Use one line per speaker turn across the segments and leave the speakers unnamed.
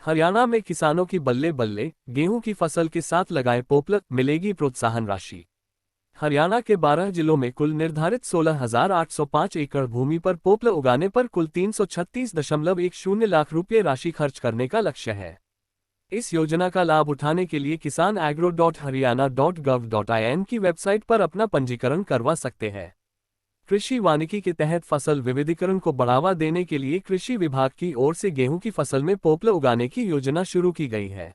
हरियाणा में किसानों की बल्ले बल्ले, गेहूं की फसल के साथ लगाए पोपलर, मिलेगी प्रोत्साहन राशि। हरियाणा के 12 जिलों में कुल निर्धारित 16,805 एकड़ भूमि पर पोपलर उगाने पर कुल 336.10 लाख रुपये राशि खर्च करने का लक्ष्य है। इस योजना का लाभ उठाने के लिए किसान agro.haryana.gov.in की वेबसाइट पर अपना पंजीकरण करवा सकते हैं। कृषि वानिकी के तहत फसल विविधीकरण को बढ़ावा देने के लिए कृषि विभाग की ओर से गेहूं की फसल में पोपलर उगाने की योजना शुरू की गई है।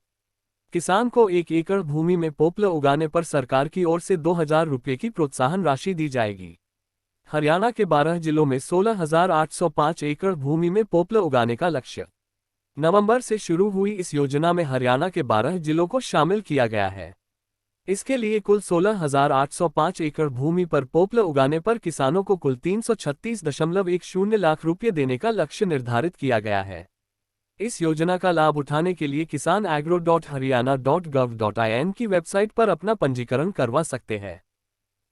किसान को 1 एकड़ भूमि में पोपलर उगाने पर सरकार की ओर से 2,000 रुपये की प्रोत्साहन राशि दी जाएगी। हरियाणा के 12 जिलों में 16,805 एकड़ भूमि में पोपलर उगाने का लक्ष्य। नवंबर से शुरू हुई इस योजना में हरियाणा के 12 जिलों को शामिल किया गया है। इसके लिए कुल 16,805 एकड़ भूमि पर पोपलर उगाने पर किसानों को कुल 336.10 लाख रुपये देने का लक्ष्य निर्धारित किया गया है। इस योजना का लाभ उठाने के लिए किसान agro.haryana.gov.in की वेबसाइट पर अपना पंजीकरण करवा सकते हैं।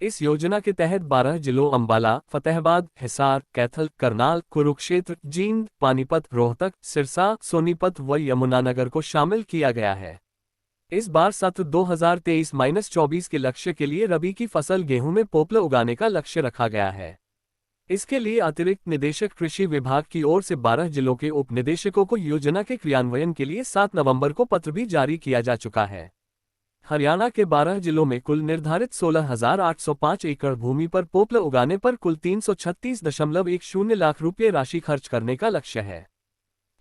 इस योजना के तहत 12 जिलों अंबाला, फतेहाबाद, हिसार, कैथल, करनाल, कुरुक्षेत्र, जींद, पानीपत, रोहतक, सिरसा, सोनीपत व यमुनानगर को शामिल किया गया है। इस बार सत्र 2023-24 के लक्ष्य के लिए रबी की फसल गेहूं में पोपलर उगाने का लक्ष्य रखा गया है। इसके लिए अतिरिक्त निदेशक कृषि विभाग की ओर से 12 जिलों के उप निदेशकों को योजना के क्रियान्वयन के लिए 7 नवंबर को पत्र भी जारी किया जा चुका है। हरियाणा के 12 जिलों में कुल निर्धारित 16,805 एकड़ भूमि पर पोपलर उगाने पर कुल 336.10 लाख रुपये राशि खर्च करने का लक्ष्य है।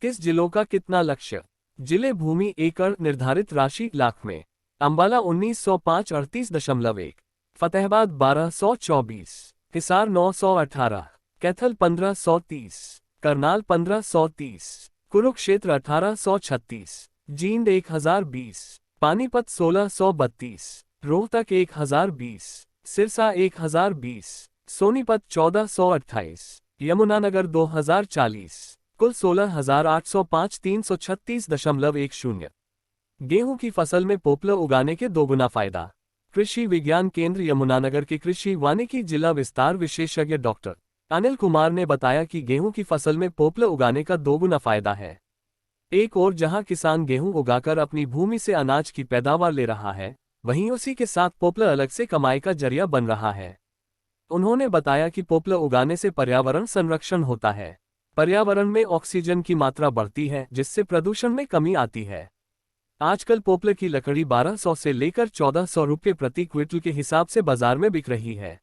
किस जिलों का कितना लक्ष्य? जिले भूमि एकड़ निर्धारित राशि लाख में। अंबाला 1905 38.1, फतेहाबाद 1224, हिसार 918, कैथल 1530, करनाल 1530, कुरुक्षेत्र 1836, जींद 1020, पानीपत 1632, रोहतक 1020, सिरसा 1020, सोनीपत 1428, यमुनानगर 2040, कुल 16,805 336.10। गेहूं की फसल में पोपलर उगाने के दोगुना फायदा। कृषि विज्ञान केंद्र यमुनानगर के कृषि वानिकी जिला विस्तार विशेषज्ञ डॉक्टर अनिल कुमार ने बताया कि गेहूं की फसल में पोपलर उगाने का दोगुना फायदा है। एक ओर जहां किसान गेहूं उगाकर अपनी भूमि से अनाज की पैदावार ले रहा है, वहीं उसी के साथ पोपलर अलग से कमाई का जरिया बन रहा है। उन्होंने बताया कि पोपलर उगाने से पर्यावरण संरक्षण होता है। पर्यावरण में ऑक्सीजन की मात्रा बढ़ती है, जिससे प्रदूषण में कमी आती है। आजकल पोपलर की लकड़ी 1200 से लेकर 1400 रुपये प्रति क्विंटल के हिसाब से बाजार में बिक रही है।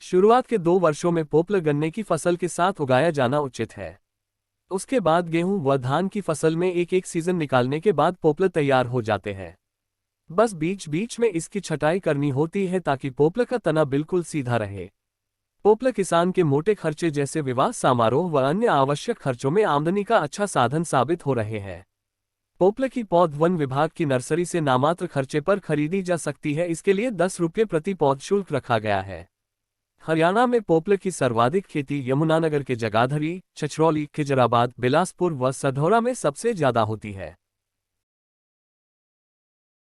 शुरुआत के 2 वर्षों में पोपलर गन्ने की फसल के साथ उगाया जाना उचित है। उसके बाद गेहूं व धान की फसल में एक सीजन निकालने के बाद पोपलर तैयार हो जाते हैं। बस बीच बीच में इसकी छटाई करनी होती है ताकि पोपलर का तना बिल्कुल सीधा रहे। पोपलर किसान के मोटे खर्चे जैसे विवाह समारोह व अन्य आवश्यक खर्चों में आमदनी का अच्छा साधन साबित हो रहे हैं। पोपलर की पौध वन विभाग की नर्सरी से नामात्र खर्चे पर खरीदी जा सकती है। इसके लिए 10 रुपये प्रति पौध शुल्क रखा गया है। हरियाणा में पोपलर की सर्वाधिक खेती यमुनानगर के जगाधरी, छछरौली, खिजराबाद, बिलासपुर व सधौरा में सबसे ज्यादा होती है।